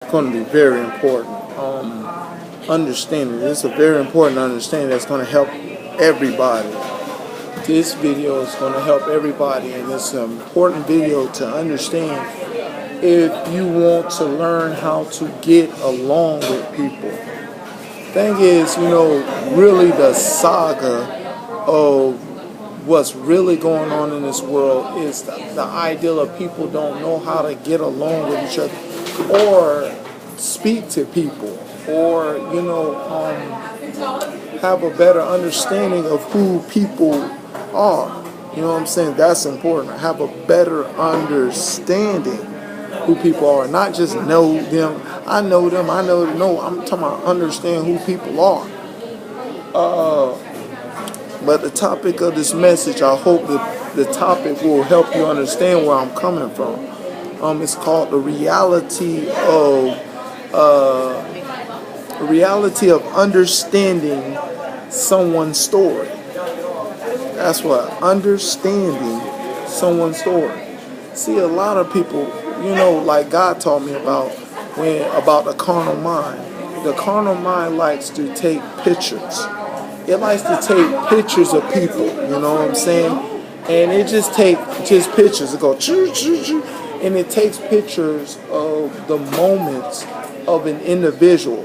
going to be very important. Understanding. It's a very important understanding that's going to help everybody. This video is going to help everybody, and it's an important video to understand if you want to learn how to get along with people. Thing is, really the saga of what's really going on in this world is the ideal of people don't know how to get along with each other or speak to people or, have a better understanding of who people are. You know what I'm saying? That's important. Have a better understanding who people are, not just know them. I know them. No, I'm talking about understand who people are. But the topic of this message, I hope that the topic will help you understand where I'm coming from. It's called the reality of understanding someone's story. That's what understanding someone's story. See, a lot of people, like God taught me about the carnal mind. The carnal mind likes to take pictures. It likes to take pictures of people, you know what I'm saying? And it just pictures. It goes choo choo choo, and it takes pictures of the moments of an individual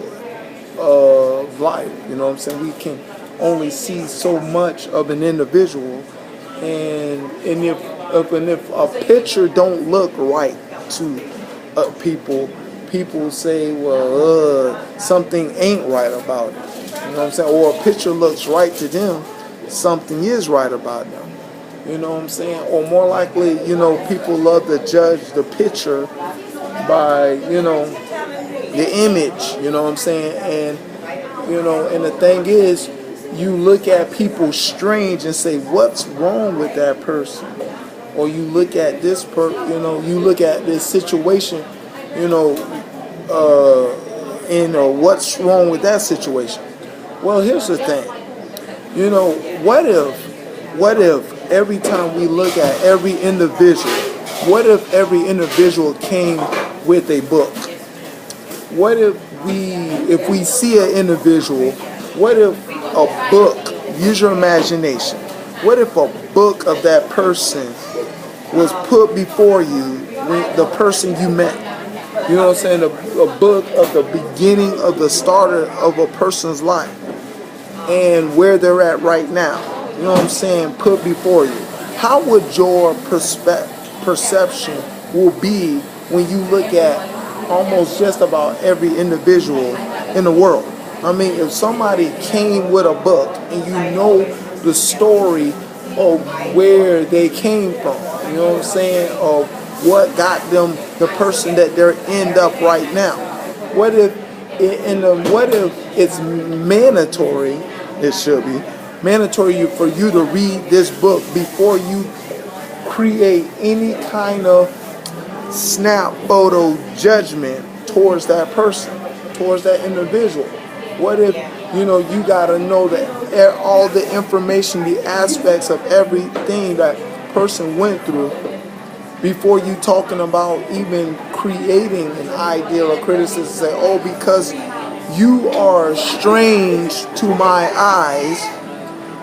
of life. You know what I'm saying? We can only see so much of an individual, and if a picture don't look right to people say, well, something ain't right about it. You know what I'm saying? Or a picture looks right to them, something is right about them. You know what I'm saying? Or more likely, people love to judge the picture by, the image, you know what I'm saying? And, and the thing is, you look at people strange and say, what's wrong with that person? Or you look at this you look at this situation, what's wrong with that situation? Well, here's the thing. What if every time we look at every individual, what if every individual came with a book? What if we see an individual, what if a book, use your imagination, what if a book of that person was put before you, the person you met? You know what I'm saying? A book of the beginning of the starter of a person's life and where they're at right now. You know what I'm saying? Put before you. How would your perception will be when you look at almost just about every individual in the world? I mean, if somebody came with a book and you know the story of where they came from, you know what I'm saying, of what got them the person that they're end up right now. What if it's mandatory? It should be mandatory for you to read this book before you create any kind of snap photo judgment towards that person, towards that individual. What if you gotta know that all the information, the aspects of everything that person went through before you talking about even creating an ideal or criticism? Say, oh, because you are strange to my eyes,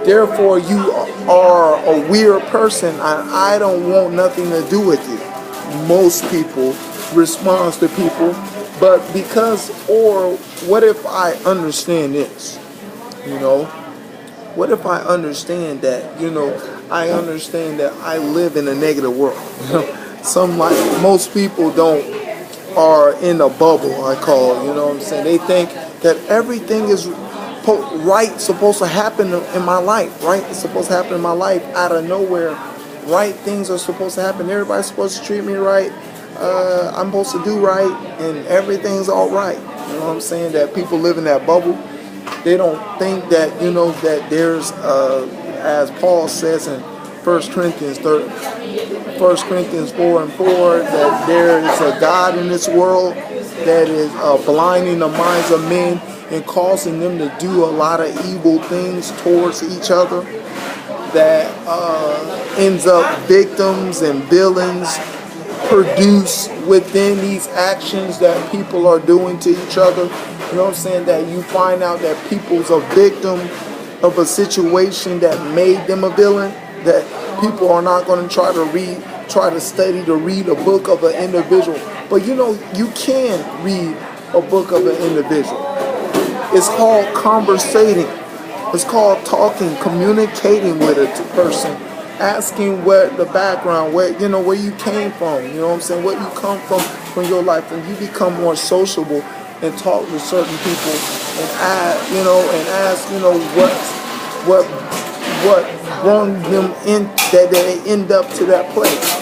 therefore you are a weird person and I don't want nothing to do with you. Most people respond to people, but or what if I understand this? What if I understand that, I understand that I live in a negative world. Most people are in a bubble, I call it, you know what I'm saying? They think that everything is supposed to happen in my life, right? It's supposed to happen in my life out of nowhere. Right things are supposed to happen. Everybody's supposed to treat me right. I'm supposed to do right, and everything's all right. You know what I'm saying? That people live in that bubble. They don't think that, that there's, as Paul says in 1 Corinthians 4:4, that there is a God in this world that is blinding the minds of men and causing them to do a lot of evil things towards each other, that ends up victims and villains produce within these actions that people are doing to each other. You know what I'm saying? That you find out that people's a victim of a situation that made them a villain. That people are not going to try to study to read a book of an individual. But you know, you can read a book of an individual. It's called conversating. It's called talking, communicating with a person, asking what the background, where you came from. You know what I'm saying? What you come from your life, and you become more sociable and talk to certain people and ask what brought them in that they end up to that place.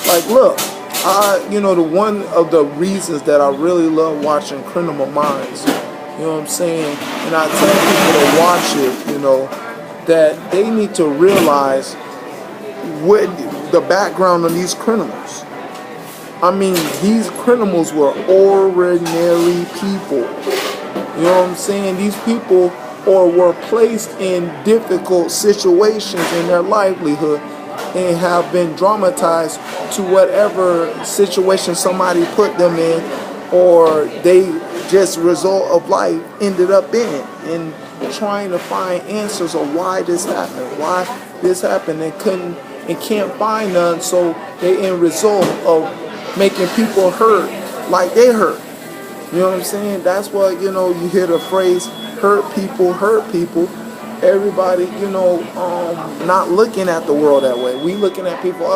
Like, look, the one of the reasons that I really love watching Criminal Minds, you know what I'm saying, and I tell people to watch it, that they need to realize what the background of these criminals. I mean, these criminals were ordinary people. You know what I'm saying? These people were placed in difficult situations in their livelihood and have been dramatized to whatever situation somebody put them in, or they just result of life ended up in, and trying to find answers of why this happened, and can't find none, so they end result of making people hurt like they hurt. You know what I'm saying? That's what, you hear the phrase, hurt people. Everybody, not looking at the world that way. We looking at people,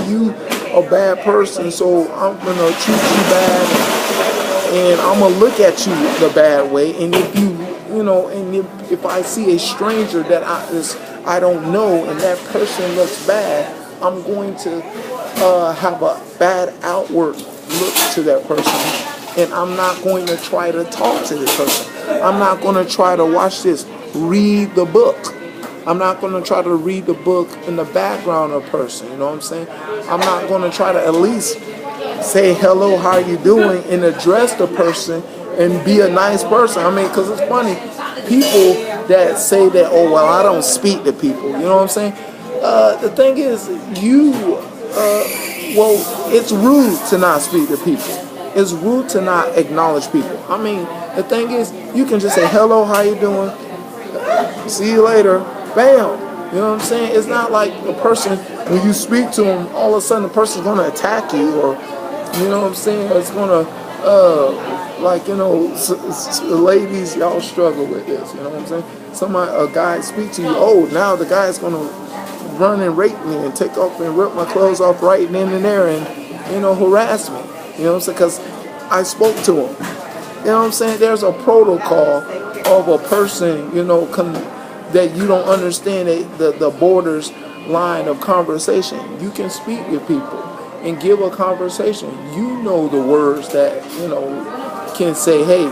you a bad person, so I'm going to treat you bad, and I'm going to look at you the bad way. And if if I see a stranger that I don't know, and that person looks bad, I'm going to have a bad outward look to that person, and I'm not going to try to talk to this person. I'm not going to try to read the book. I'm not going to try to read the book in the background of a person. You know what I'm saying? I'm not going to try to at least say hello, how are you doing, and address the person and be a nice person. I mean, because it's funny, people that say that, oh, well, I don't speak to people. You know what I'm saying? The thing is, it's rude to not speak to people. It's rude to not acknowledge people. I mean, the thing is, you can just say, hello, how you doing? See you later. Bam. You know what I'm saying? It's not like the person, when you speak to them, all of a sudden the person's going to attack you, or, you know what I'm saying? It's going to, ladies, y'all struggle with this. You know what I'm saying? A guy speak to you, oh, now the guy's going to run and rape me and take off and rip my clothes off right then and there and, harass me. You know what I'm saying? Because I spoke to him. You know what I'm saying? There's a protocol of a person, that you don't understand the borders line of conversation. You can speak with people and give a conversation. You know the words that, can say, hey,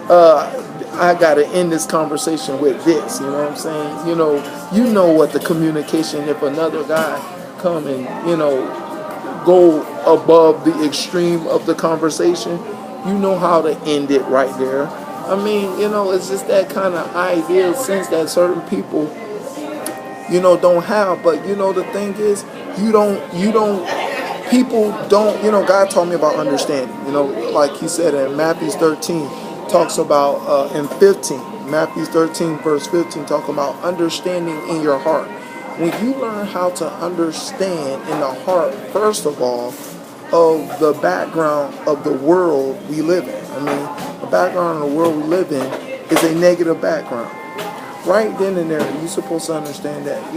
I got to end this conversation with this. You know what I'm saying? You know what the communication, if another guy come and, go above the extreme of the conversation, you know how to end it right there. I mean, it's just that kind of ideal sense that certain people, don't have. But, the thing is, people don't, God told me about understanding. Like he said in Matthew 13, talks about, in 15, Matthew 13, verse 15, talk about understanding in your heart. When you learn how to understand in the heart, first of all, of the background of the world we live in. I mean, the background of the world we live in is a negative background. Right then and there, you're supposed to understand that,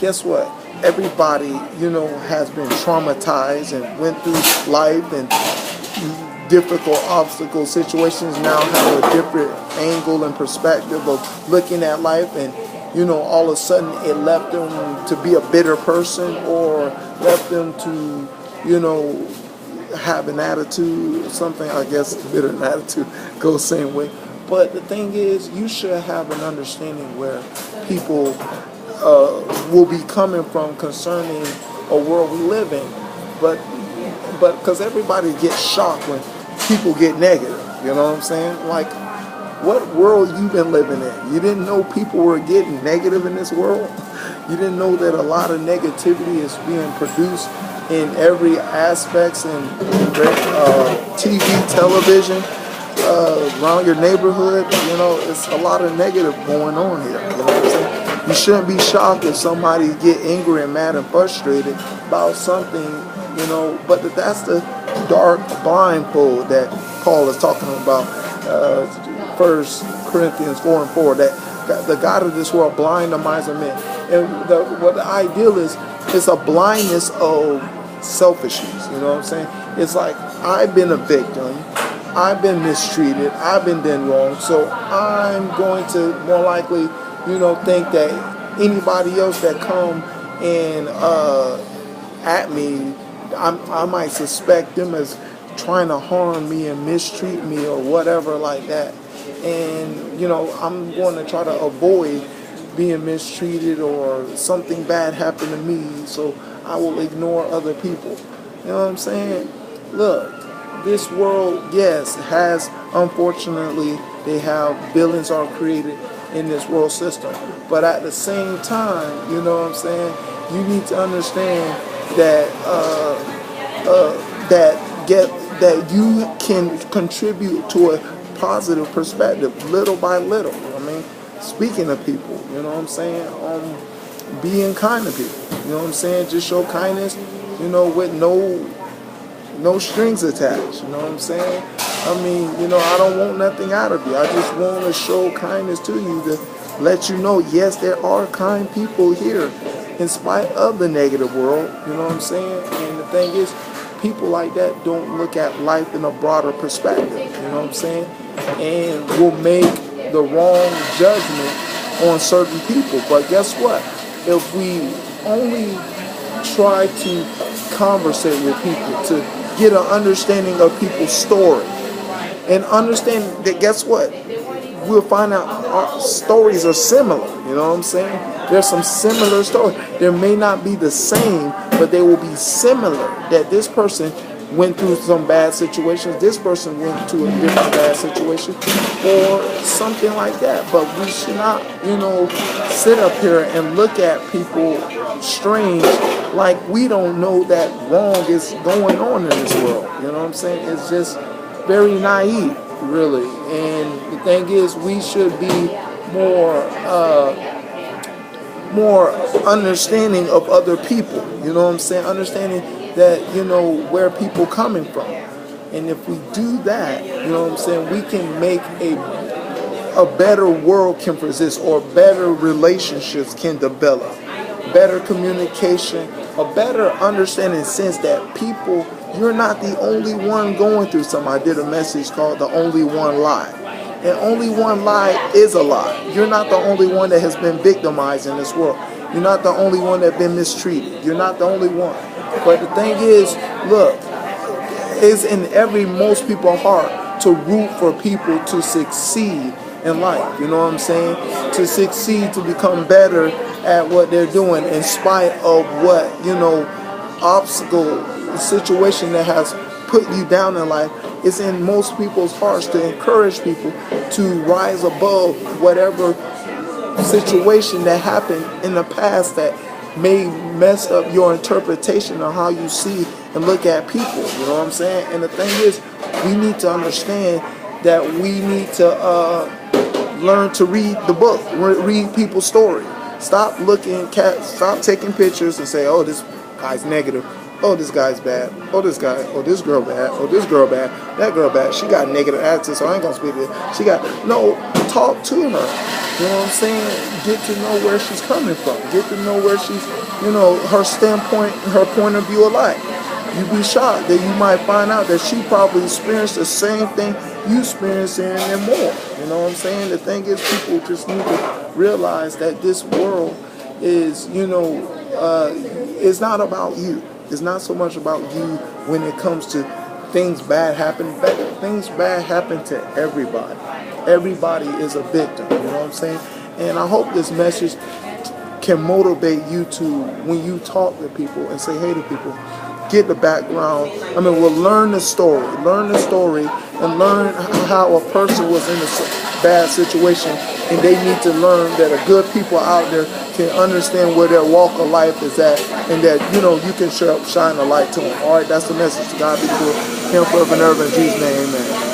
guess what? Everybody, has been traumatized and went through life and difficult obstacle situations, now have a different angle and perspective of looking at life, and all of a sudden it left them to be a bitter person, or left them to have an attitude or something. I guess bitter and attitude goes the same way. But the thing is, you should have an understanding where people will be coming from concerning a world we live in. But because everybody gets shocked when people get negative. You know what I'm saying? Like, what world you been living in? You didn't know people were getting negative in this world? You didn't know that a lot of negativity is being produced in every aspects in TV, television, around your neighborhood. You know, it's a lot of negative going on here. You know what I'm saying? You shouldn't be shocked if somebody get angry and mad and frustrated about something, you know, but that's the dark blindfold that Paul is talking about. 1 Corinthians 4:4, that the God of this world blind the minds of men. And what the ideal is, it's a blindness of selfishness. You know what I'm saying? It's like, I've been a victim, I've been mistreated, I've been done wrong, so I'm going to more likely, you know, think that anybody else that come and at me, I might suspect them as trying to harm me and mistreat me or whatever like that. And, you know, I'm going to try to avoid being mistreated or something bad happen to me, so I will ignore other people. You know what I'm saying? Look, this world, yes, has, unfortunately, they have billions are created in this world system. But at the same time, you know what I'm saying, you need to understand that that you can contribute to a positive perspective, little by little. I mean, speaking of people, you know what I'm saying, being kind to people, you know what I'm saying, just show kindness, you know, with no strings attached, you know what I'm saying. I mean, you know, I don't want nothing out of you. I just want to show kindness to you, to let you know, yes, there are kind people here in spite of the negative world, you know what I'm saying. And the thing is, people like that don't look at life in a broader perspective, you know what I'm saying, and will make the wrong judgment on certain people. But guess what? If we only try to conversate with people, to get an understanding of people's story, and understand that, guess what? We'll find out our stories are similar, you know what I'm saying? There's some similar stories. There may not be the same, but they will be similar. That this person went through some bad situations, this person went to a different bad situation, or something like that. But we should not, you know, sit up here and look at people strange like we don't know that wrong is going on in this world. You know what I'm saying? It's just very naive, really. And the thing is, we should be more understanding of other people, you know what I'm saying, understanding that, you know, where people coming from. And if we do that, you know what I'm saying, we can make a better world can persist, or better relationships can develop, better communication, a better understanding, sense that people, you're not the only one going through something. I did a message called The Only One Lie. And only one lie is a lie. You're not the only one that has been victimized in this world. You're not the only one that's been mistreated. You're not the only one. But the thing is, look, it's in most people's heart to root for people to succeed in life. You know what I'm saying? To succeed, to become better at what they're doing in spite of what, you know, obstacle, situation that has put you down in life. It's in most people's hearts to encourage people to rise above whatever situation that happened in the past that may mess up your interpretation of how you see and look at people. You know what I'm saying? And the thing is, we need to understand that we need to learn to read the book, read people's story. Stop taking pictures and say, oh, this guy's negative. Oh, this guy's bad. Oh, this guy. Oh, this girl bad. Oh, this girl bad. That girl bad. She got negative attitude, so I ain't gonna speak to her. She got talk to her. You know what I'm saying? Get to know where she's coming from. Get to know where she's, you know, her standpoint, her point of view of life. You'd be shocked that you might find out that she probably experienced the same thing you experienced and more. You know what I'm saying? The thing is, people just need to realize that this world is, you know, it's not about you. It's not so much about you when it comes to things bad happen. Things bad happen to everybody. Everybody is a victim, you know what I'm saying? And I hope this message can motivate you to, when you talk to people and say hey to people, get the background. I mean, we'll learn the story and learn how a person was in a bad situation, and they need to learn that a good people out there can understand where their walk of life is at, and that, you know, you can shine a light to them. All right, that's the message. To God be the glory. Him forever and ever in Jesus' name, amen.